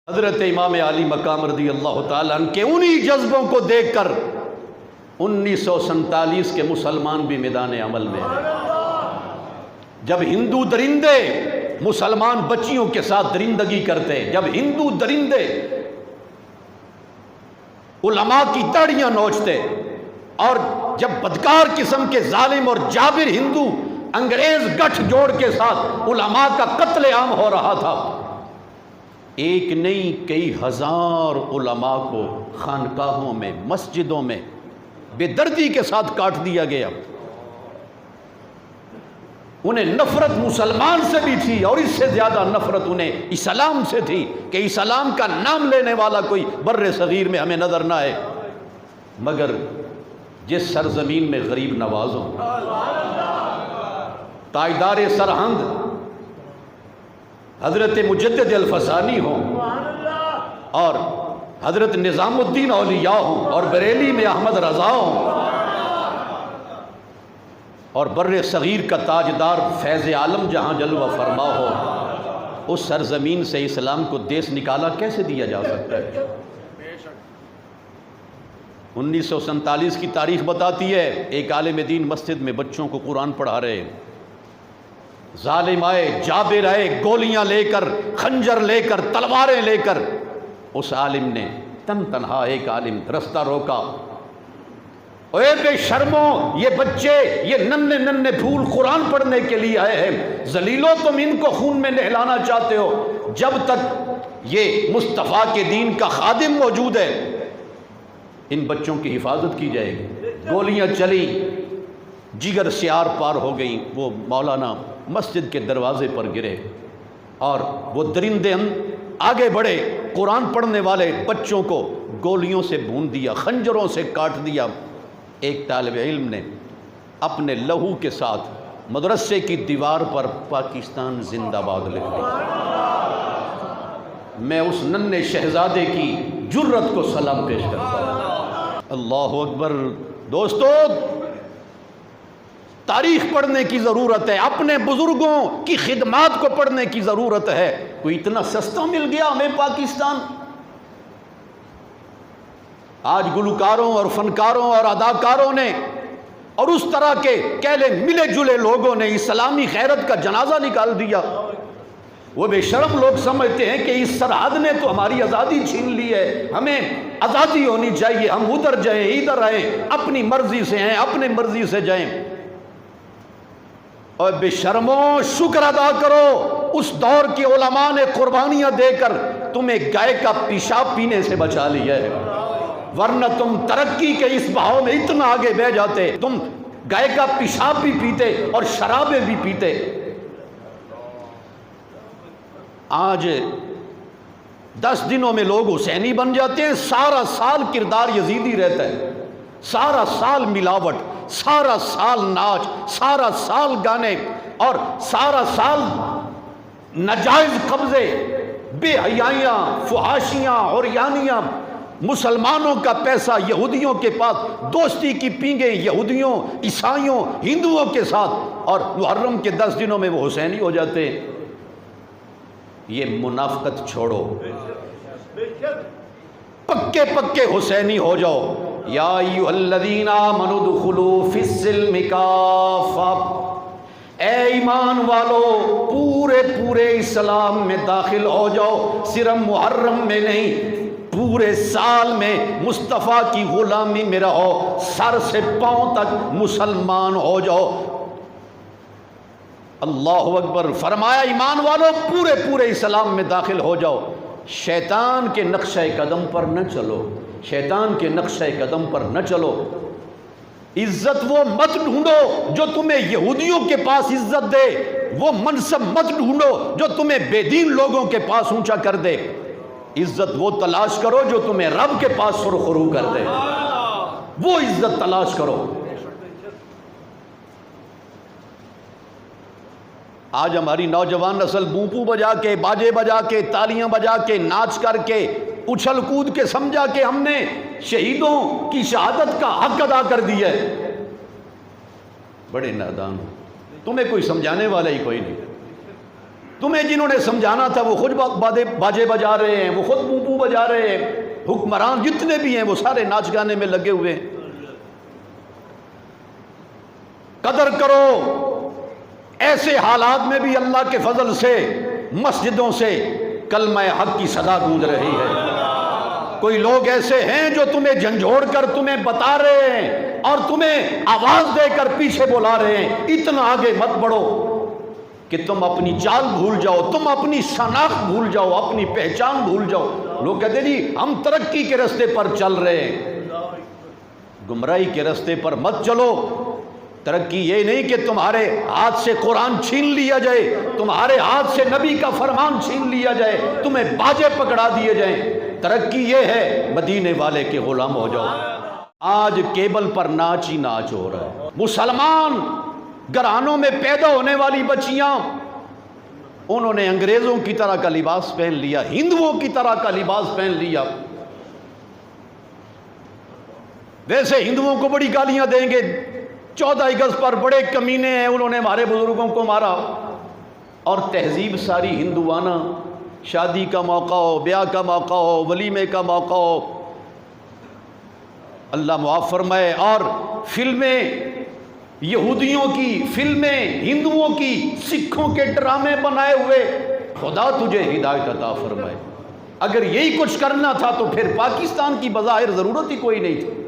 حضرت امام علی مقام رضی اللہ تعالیٰ عنہ کے انہی جذبوں کو دیکھ کر 1947 کے مسلمان بھی میدان عمل میں ہیں۔ جب ہندو درندے مسلمان بچیوں کے ساتھ درندگی کرتے، جب ہندو درندے علماء کی داڑیاں نوچتے، اور جب بدکار قسم کے ظالم اور جابر ہندو انگریز گٹھ جوڑ کے ساتھ علماء کا قتل عام ہو رہا تھا، ایک نہیں کئی ہزار علماء کو خانقاہوں میں، مسجدوں میں بے دردی کے ساتھ کاٹ دیا گیا۔ انہیں نفرت مسلمان سے بھی تھی، اور اس سے زیادہ نفرت انہیں اسلام سے تھی کہ اسلام کا نام لینے والا کوئی بر صغیر میں ہمیں نظر نہ آئے۔ مگر جس سرزمین میں غریب نواز ہوں، تاجدار سرہند حضرت مجدد الفسانی ہوں، اور حضرت نظام الدین اولیاء ہوں، اور بریلی میں احمد رضا ہوں، اور بر صغیر کا تاجدار فیض عالم جہاں جلوہ فرما ہو، اس سرزمین سے اسلام کو دیس نکالا کیسے دیا جا سکتا ہے؟ 1947 کی تاریخ بتاتی ہے، ایک عالم دین مسجد میں بچوں کو قرآن پڑھا رہے، ظالم آئے، جابر آئے، گولیاں لے کر، خنجر لے کر، تلواریں لے کر۔ اس عالم نے تنہا ایک عالم رستہ روکا، اے بے شرمو، یہ بچے، یہ ننھے ننھے پھول قرآن پڑھنے کے لیے آئے ہیں، ذلیلو تم ان کو خون میں نہلانا چاہتے ہو؟ جب تک یہ مصطفیٰ کے دین کا خادم موجود ہے ان بچوں کی حفاظت کی جائے گی۔ گولیاں چلی، جگر سے آر پار ہو گئیں، وہ مولانا مسجد کے دروازے پر گرے، اور وہ درندے آگے بڑھے، قرآن پڑھنے والے بچوں کو گولیوں سے بھون دیا، خنجروں سے کاٹ دیا۔ ایک طالب علم نے اپنے لہو کے ساتھ مدرسے کی دیوار پر پاکستان زندہ باد لکھ دیا۔ میں اس ننھے شہزادے کی جرت کو سلام پیش کرتا ہوں۔ اللہ اکبر۔ دوستو، تاریخ پڑھنے کی ضرورت ہے، اپنے بزرگوں کی خدمات کو پڑھنے کی ضرورت ہے۔ کوئی اتنا سستا مل گیا ہمیں پاکستان؟ آج گلوکاروں اور فنکاروں اور اداکاروں نے اور اس طرح کے کہلے ملے جلے لوگوں نے اسلامی غیرت کا جنازہ نکال دیا۔ وہ بے شرم لوگ سمجھتے ہیں کہ اس سرحد نے تو ہماری آزادی چھین لی ہے، ہمیں آزادی ہونی چاہیے، ہم ادھر جائیں ادھر آئیں، اپنی مرضی سے ہیں، اپنے مرضی سے جائیں۔ اور بے شرمو، شکر ادا کرو، اس دور کے علماء نے قربانیاں دے کر تمہیں گائے کا پیشاب پینے سے بچا لیا ہے، ورنہ تم ترقی کے اس بہاؤ میں اتنا آگے بہ جاتے، تم گائے کا پیشاب بھی پیتے اور شرابیں بھی پیتے۔ آج 10 دنوں میں لوگ حسینی بن جاتے ہیں، سارا سال کردار یزیدی رہتا ہے، سارا سال ملاوٹ، سارا سال ناچ، سارا سال گانے، اور سارا سال ناجائز قبضے، بے حیائیاں، فحاشیاں، عریانیاں، مسلمانوں کا پیسہ یہودیوں کے پاس، دوستی کی پینگیں یہودیوں، عیسائیوں، ہندوؤں کے ساتھ، اور محرم کے 10 دنوں میں وہ حسینی ہو جاتے ہیں۔ یہ منافقت چھوڑو، پکے پکے حسینی ہو جاؤ۔ یا ایھا الذین آمنوا ادخلوا فی السلم کافہ، اے ایمان والو پورے پورے اسلام میں داخل ہو جاؤ، صرف محرم میں نہیں، پورے سال میں مصطفیٰ کی غلامی میں رہو، سر سے پاؤں تک مسلمان ہو جاؤ۔ اللہ اکبر۔ فرمایا ایمان والو پورے پورے اسلام میں داخل ہو جاؤ، شیطان کے نقشہ قدم پر نہ چلو، شیطان کے نقشہ قدم پر نہ چلو۔ عزت وہ مت ڈھونڈو جو تمہیں یہودیوں کے پاس عزت دے، وہ منصب مت ڈھونڈو جو تمہیں بے دین لوگوں کے پاس اونچا کر دے۔ عزت وہ تلاش کرو جو تمہیں رب کے پاس سرخرو کر دے، وہ عزت تلاش کرو۔ آج ہماری نوجوان نسل بوپو بجا کے، باجے بجا کے، تالیاں بجا کے، ناچ کر کے، اچھل کود کے سمجھا کہ ہم نے شہیدوں کی شہادت کا حق ادا کر دیا ہے۔ بڑے نادان ہو، تمہیں کوئی سمجھانے والا ہی کوئی نہیں۔ تمہیں جنہوں نے سمجھانا تھا وہ خود باجے بجا رہے ہیں، وہ خود پوپو بجا رہے ہیں، حکمران جتنے بھی ہیں وہ سارے ناچ گانے میں لگے ہوئے ہیں۔ قدر کرو، ایسے حالات میں بھی اللہ کے فضل سے مسجدوں سے کلمہ حق کی صدا گونج رہی ہے۔ کوئی لوگ ایسے ہیں جو تمہیں جھنجھوڑ کر تمہیں بتا رہے ہیں اور تمہیں آواز دے کر پیچھے بلا رہے ہیں، اتنا آگے مت بڑھو کہ تم اپنی چال بھول جاؤ، تم اپنی شناخت بھول جاؤ، اپنی پہچان بھول جاؤ۔ لوگ کہتے ہیں جی ہم ترقی کے راستے پر چل رہے ہیں، گمراہی کے راستے پر مت چلو۔ ترقی یہ نہیں کہ تمہارے ہاتھ سے قرآن چھین لیا جائے، تمہارے ہاتھ سے نبی کا فرمان چھین لیا جائے، تمہیں باجے پکڑا دیے جائیں۔ ترقی یہ ہے مدینے والے کے غلام ہو جاؤ۔ آج کیبل پر ناچ ہی ناچ ہو رہا ہے۔ مسلمان گھرانوں میں پیدا ہونے والی بچیاں، انہوں نے انگریزوں کی طرح کا لباس پہن لیا، ہندوؤں کی طرح کا لباس پہن لیا۔ ویسے ہندوؤں کو بڑی گالیاں دیں گے، 14 اگست پر بڑے کمینے ہیں، انہوں نے ہمارے بزرگوں کو مارا۔ اور تہذیب ساری ہندوانہ، شادی کا موقع ہو، بیاہ کا موقع ہو، ولیمے کا موقع ہو، اللہ معاف فرمائے، اور فلمیں یہودیوں کی، فلمیں ہندوؤں کی، سکھوں کے ڈرامے بنائے ہوئے۔ خدا تجھے ہدایت عطا فرمائے۔ اگر یہی کچھ کرنا تھا تو پھر پاکستان کی بظاہر ضرورت ہی کوئی نہیں تھی۔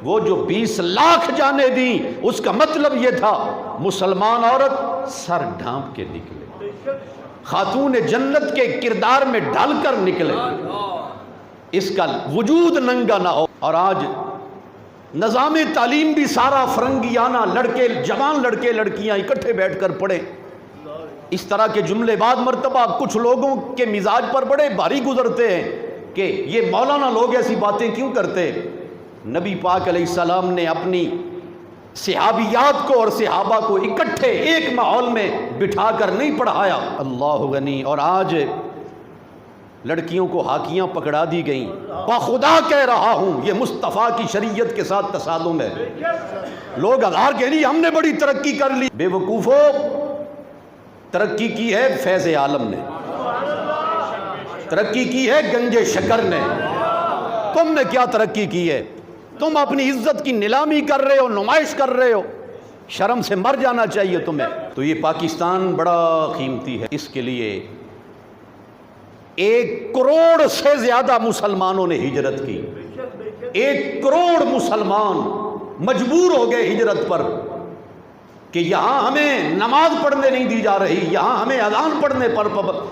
وہ جو 20 لاکھ جانیں دیں اس کا مطلب یہ تھا مسلمان عورت سر ڈھانپ کے نکلے، خاتون جنت کے کردار میں ڈھل کر نکلے، اس کا وجود ننگا نہ ہو۔ اور آج نظام تعلیم بھی سارا فرنگیانہ، لڑکے جوان لڑکے لڑکیاں اکٹھے بیٹھ کر پڑھیں۔ اس طرح کے جملے بعد مرتبہ کچھ لوگوں کے مزاج پر بڑے بھاری گزرتے ہیں کہ یہ مولانا لوگ ایسی باتیں کیوں کرتے۔ نبی پاک علیہ السلام نے اپنی صحابیات کو اور صحابہ کو اکٹھے ایک ماحول میں بٹھا کر نہیں پڑھایا۔ اللہ غنی۔ اور آج لڑکیوں کو ہاکیاں پکڑا دی گئیں۔ بخدا کہہ رہا ہوں یہ مصطفیٰ کی شریعت کے ساتھ تصادم ہے۔ لوگ ہزار کہہ رہی ہم نے بڑی ترقی کر لی۔ بے وقوفو، ترقی کی ہے فیض عالم نے، ترقی کی ہے گنج شکر نے۔ تم نے کیا ترقی کی ہے؟ تم اپنی عزت کی نیلامی کر رہے ہو، نمائش کر رہے ہو، شرم سے مر جانا چاہیے تمہیں۔ تو یہ پاکستان بڑا قیمتی ہے، اس کے لیے 1 کروڑ سے زیادہ مسلمانوں نے ہجرت کی۔ 1 کروڑ مسلمان مجبور ہو گئے ہجرت پر کہ یہاں ہمیں نماز پڑھنے نہیں دی جا رہی، یہاں ہمیں اذان پڑھنے پر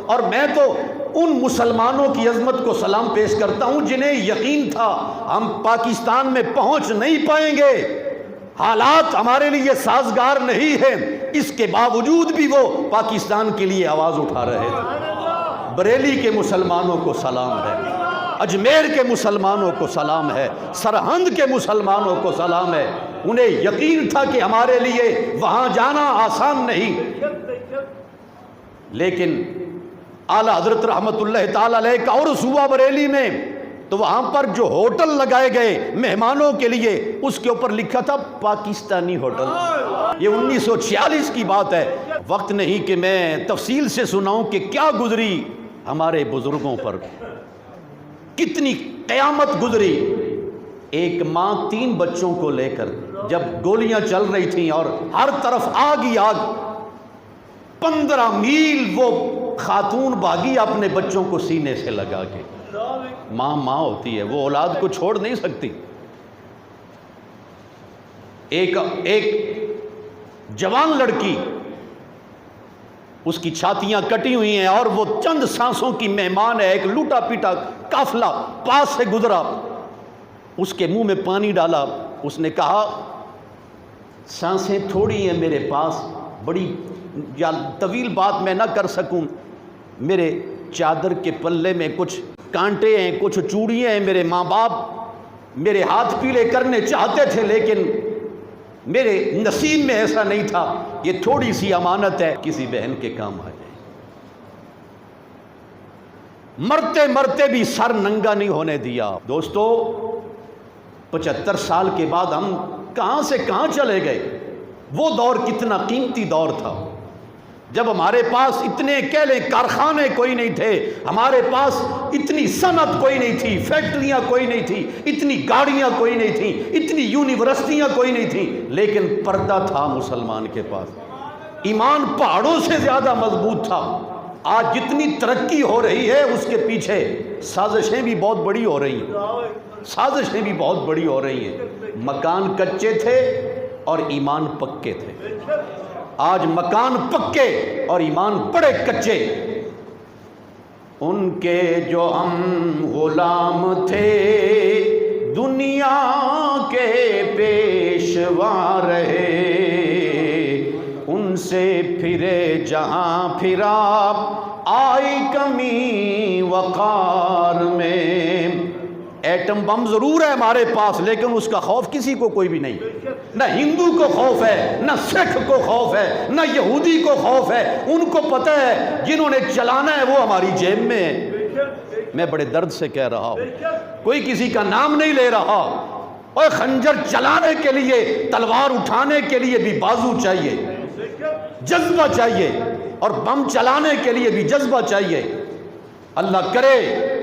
اور میں تو ان مسلمانوں کی عظمت کو سلام پیش کرتا ہوں جنہیں یقین تھا ہم پاکستان میں پہنچ نہیں پائیں گے، حالات ہمارے لیے سازگار نہیں ہیں، اس کے باوجود بھی وہ پاکستان کے لیے آواز اٹھا رہے تھے۔ بریلی کے مسلمانوں کو سلام ہے، اجمیر کے مسلمانوں کو سلام ہے، سرہند کے مسلمانوں کو سلام ہے۔ انہیں یقین تھا کہ ہمارے لیے وہاں جانا آسان نہیں، لیکن اعلیٰ حضرت رحمت اللہ تعالی علیہ کا عرس ہوا بریلی میں، تو وہاں پر جو ہوٹل لگائے گئے مہمانوں کے لیے اس کے اوپر لکھا تھا پاکستانی ہوٹل۔ یہ 1946 کی بات ہے۔ وقت نہیں کہ میں تفصیل سے سناؤں کہ کیا گزری ہمارے بزرگوں پر، کتنی قیامت گزری۔ ایک ماں 3 بچوں کو لے کر جب گولیاں چل رہی تھیں اور ہر طرف آگ ہی آگ، 15 میل وہ خاتون بھاگی اپنے بچوں کو سینے سے لگا کے۔ ماں ماں ہوتی ہے، وہ اولاد کو چھوڑ نہیں سکتی۔ ایک جوان لڑکی، اس کی چھاتیاں کٹی ہوئی ہیں اور وہ چند سانسوں کی مہمان ہے، ایک لوٹا پیٹا قافلہ پاس سے گزرا، اس کے منہ میں پانی ڈالا، اس نے کہا سانسیں تھوڑی ہیں میرے پاس، بڑی یا طویل بات میں نہ کر سکوں، میرے چادر کے پلے میں کچھ کانٹے ہیں، کچھ چوڑیاں ہیں، میرے ماں باپ میرے ہاتھ پیلے کرنے چاہتے تھے لیکن میرے نصیب میں ایسا نہیں تھا، یہ تھوڑی سی امانت ہے، کسی بہن کے کام آ جائے۔ مرتے مرتے بھی سر ننگا نہیں ہونے دیا۔ دوستو 75 سال کے بعد ہم کہاں سے کہاں چلے گئے۔ وہ دور کتنا قیمتی دور تھا۔ جب ہمارے پاس اتنے کہلے کارخانے کوئی نہیں تھے، ہمارے پاس اتنی صنعت کوئی نہیں تھی، فیکٹریاں کوئی نہیں تھی، اتنی گاڑیاں کوئی نہیں تھیں، اتنی یونیورسٹیاں کوئی نہیں تھیں، لیکن پردہ تھا مسلمان کے پاس، ایمان پہاڑوں سے زیادہ مضبوط تھا۔ آج جتنی ترقی ہو رہی ہے اس کے پیچھے سازشیں بھی بہت بڑی ہو رہی ہیں، سازشیں بھی بہت بڑی ہو رہی ہیں۔ مکان کچے تھے اور ایمان پکے تھے، آج مکان پکے اور ایمان بڑے کچے۔ ان کے جو ہم غلام تھے دنیا کے پیشوا رہے، ان سے پھرے جہاں پھرا آئی کمی وقار میں۔ ایٹم بم ضرور ہے ہمارے پاس، لیکن اس کا خوف کسی کو کوئی بھی نہیں، نہ ہندو کو خوف ہے، نہ سکھ کو خوف ہے، نہ یہودی کو خوف ہے۔ ان کو پتہ ہے جنہوں نے چلانا ہے وہ ہماری جیب میں ہے۔ میں بڑے درد سے کہہ رہا ہوں، کوئی کسی کا نام نہیں لے رہا، اور خنجر چلانے کے لیے، تلوار اٹھانے کے لیے بھی بازو چاہیے، جذبہ چاہیے، اور بم چلانے کے لیے بھی جذبہ چاہیے۔ اللہ کرے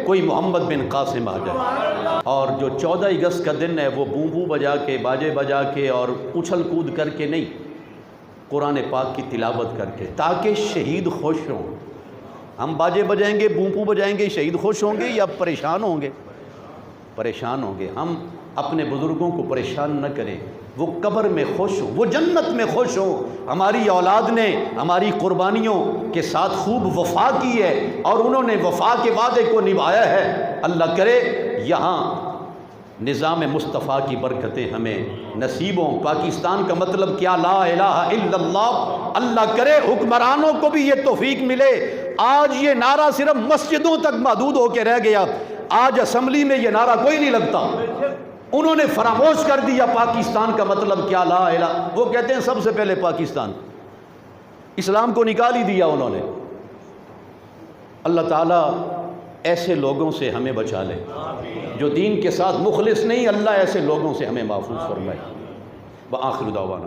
کوئی محمد بن قاسم آ جائے، اور جو 14 اگست کا دن ہے وہ بومبو بجا کے، باجے بجا کے اور اچھل کود کر کے نہیں، قرآن پاک کی تلاوت کر کے، تاکہ شہید خوش ہوں۔ ہم باجے بجائیں گے، بومبو بجائیں گے، شہید خوش ہوں گے یا پریشان ہوں گے؟ پریشان ہوں گے۔ ہم اپنے بزرگوں کو پریشان نہ کریں، وہ قبر میں خوش ہوں، وہ جنت میں خوش ہوں۔ ہماری اولاد نے ہماری قربانیوں کے ساتھ خوب وفا کی ہے، اور انہوں نے وفا کے وعدے کو نبھایا ہے۔ اللہ کرے یہاں نظام مصطفیٰ کی برکتیں ہمیں نصیب ہوں۔ پاکستان کا مطلب کیا؟ لا الہ الا اللہ۔ اللہ کرے حکمرانوں کو بھی یہ توفیق ملے۔ آج یہ نعرہ صرف مسجدوں تک محدود ہو کے رہ گیا، آج اسمبلی میں یہ نعرہ کوئی نہیں لگتا۔ انہوں نے فراموش کر دیا پاکستان کا مطلب کیا، لا الہ۔ وہ کہتے ہیں سب سے پہلے پاکستان، اسلام کو نکال ہی دیا انہوں نے۔ اللہ تعالیٰ ایسے لوگوں سے ہمیں بچا لے جو دین کے ساتھ مخلص نہیں، اللہ ایسے لوگوں سے ہمیں محفوظ فرمائے۔ وآخر دعوانا